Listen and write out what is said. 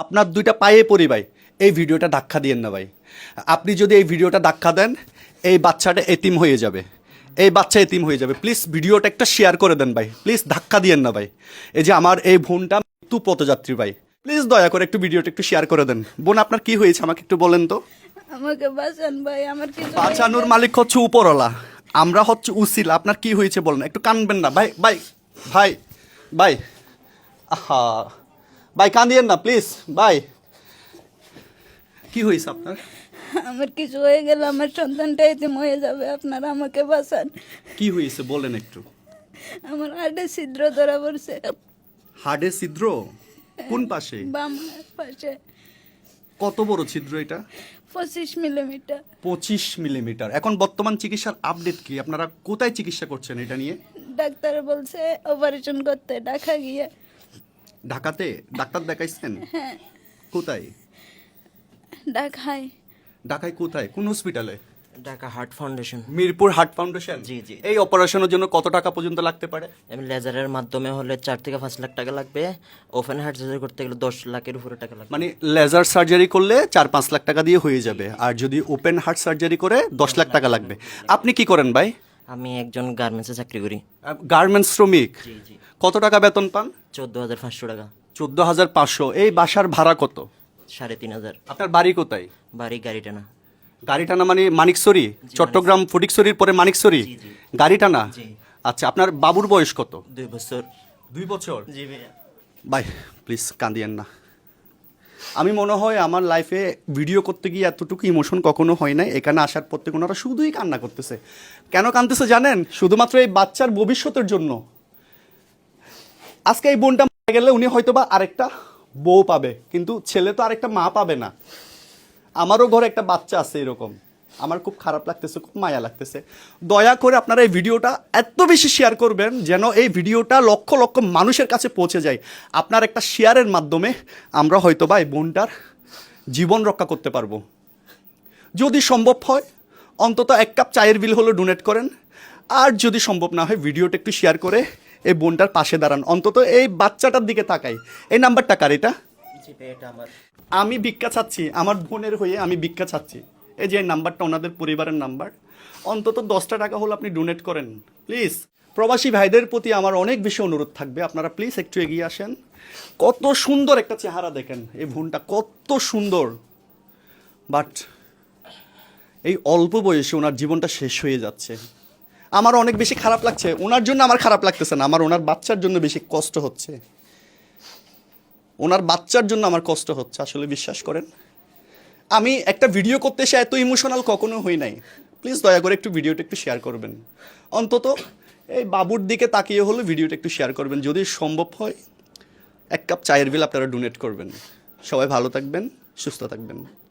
আপনার দুইটা পায়ে পড়ি ভাই, এই ভিডিওটা ধাক্কা দিয়েন না ভাই। আপনি যদি এই ভিডিওটা ধাক্কা দেন, এই বাচ্চাটা এতিম হয়ে যাবে, এই বাচ্চা এতিম হয়ে যাবে। প্লিজ ভিডিওটা একটা শেয়ার করে দেন ভাই, প্লিজ ধাক্কা দিয়েন না ভাই। এই যে আমার এই বোনটা মৃত্যু পথযাত্রী ভাই, প্লিজ দয়া করে একটু ভিডিওটা একটু শেয়ার করে দেন। বোন, আপনার কি হয়েছে আমাকে একটু বলেন তো। আমাকে বাঁচান ভাই, আমার কিছু বাঁচানোর মালিক হচ্ছে উপরওয়ালা, আমরা হচ্ছে উসিলা। আপনার কি হয়েছে বলেন, একটু কানবেন না ভাই। ভাই ভাই ভাই, আহা ভাই কাঁদিয়েন না প্লিজ ভাই। কি হয়েছে আপনার? আমার কিছু হয়ে গেলে আমার সন্তানটা এতিম হয়ে যাবে, আপনারা আমাকে বাঁচান। কি হয়েছে বলেন একটু। আমার হার্টে ছিদ্র ধরা পড়ছে, হাড়ে ছিদ্র? কোন পাশে? বাম পাশে। কত বড় ছিদ্র এটা? 25 মিলিমিটার। 25 মিলিমিটার। এখন বর্তমান চিকিৎসার আপডেট কি? আপনারা কোথায় চিকিৎসা করছেন এটা নিয়ে? ডাক্তার বলছে অপারেশন করতে, ঢাকা গিয়ে। ঢাকাতে ডাক্তার দেখাইছেন? হ্যাঁ, কোথায়? ঢাকায়। ঢাকায় কোথায়, কোন হসপিটালে? Dhaka heart foundation. Mirpur heart foundation. জি, জি। এই অপারেশনের জন্য কত টাকা পর্যন্ত লাগতে পারে? এবং লেজারের মাধ্যমে হলে 4 থেকে 5 লাখ টাকা লাগবে। ওপেন হার্ট সার্জারি করতে গেলে 10 লাখের উপরে টাকা লাগবে। মানে লেজার সার্জারি করলে 4-5 লাখ টাকা দিয়ে হয়ে যাবে, আর যদি ওপেন হার্ট সার্জারি করে 10 লাখ টাকা লাগবে। আপনি কি করেন ভাই? আমি একজন গার্মেন্টসে চাকরি করি। গার্মেন্টস শ্রমিক। জি, জি। কত টাকা বেতন পান? 14,500 টাকা। 14,500। এই বাসার ভাড়া কত? 3,500। আপনার বাড়ি কোথায়? বাড়ি গাড়ি টানা। গাড়ি টানা মানে মানিকছড়ি? চট্টগ্রাম ফটিকছড়ির পরে মানিকছড়ি? জি, জি। গাড়ি টানা? জি। আচ্ছা, আপনার বাবুর বয়স কত? 2 বছর। 2 বছর? জি ভাইয়া। ভাই প্লিজ কাঁদিয়েন না। আমি মনে হয় আমার লাইফে ভিডিও করতে গিয়ে এতটুকু ইমোশন কখনো হয় নাই। এখানে আসার পর থেকে ওনারা শুধুই কান্না করতেছে। কেন কাঁদতেছে জানেন? শুধুমাত্র এই বাচ্চার ভবিষ্যতের জন্য। আজকে এই বোনটা মারা গেলে উনি হয়তোবা আরেকটা বউ পাবে, কিন্তু ছেলে তো আরেকটা মা পাবে না। আমারও ঘরে একটা বাচ্চা আছে এরকম। আমার খুব খারাপ লাগতেছে, খুব মায়া লাগতেছে। দয়া করে আপনারা এই ভিডিওটা এত বেশি শেয়ার করবেন যেন এই ভিডিওটা লক্ষ লক্ষ মানুষের কাছে পৌঁছে যায়। আপনার একটা শেয়ারের মাধ্যমে আমরা হয়তো বা এই বোনটার জীবন রক্ষা করতে পারবো। যদি সম্ভব হয় অন্তত 1 কাপ চায়ের বিল হলো ডোনেট করেন, আর যদি সম্ভব না হয় ভিডিওটা একটু শেয়ার করে এই বোনটার পাশে দাঁড়ান, অন্তত এই বাচ্চাটার দিকে তাকাই। এই নাম্বারটা কার এটা? জি ভাই, এটা আমার। আমি ভিক্ষা চাচ্ছি, আমার বোনের হয়ে আমি ভিক্ষা চাচ্ছি। এই যে নাম্বারটা ওনাদের পরিবারের নাম্বার, অন্তত 10টা টাকা হলো আপনি ডোনেট করেন প্লিজ। প্রবাসী ভাইদের প্রতি আমার অনেক বেশি অনুরোধ থাকবে, আপনারা প্লিজ একটু এগিয়ে আসেন। কত সুন্দর একটা চেহারা দেখেন, এই বোনটা কত সুন্দর, বাট এই অল্প বয়সে ওনার জীবনটা শেষ হয়ে যাচ্ছে। আমার অনেক বেশি খারাপ লাগছে ওনার জন্য। আমার খারাপ লাগতেছে না, আমার ওনার বাচ্চার জন্য বেশি কষ্ট হচ্ছে। ওনার বাচ্চার জন্য আমার কষ্ট হচ্ছে, আসলে বিশ্বাস করেন। আমি একটা ভিডিও করতে এসে এত ইমোশনাল কখনো হই নাই। প্লিজ দয়া করে একটু ভিডিওটা একটু শেয়ার করবেন, অন্তত এই বাবুর দিকে তাকিয়ে হলে ভিডিওটা একটু শেয়ার করবেন। যদি সম্ভব হয় 1 কাপ চায়ের বিল আপনারা ডোনেট করবেন। সবাই ভালো থাকবেন, সুস্থ থাকবেন।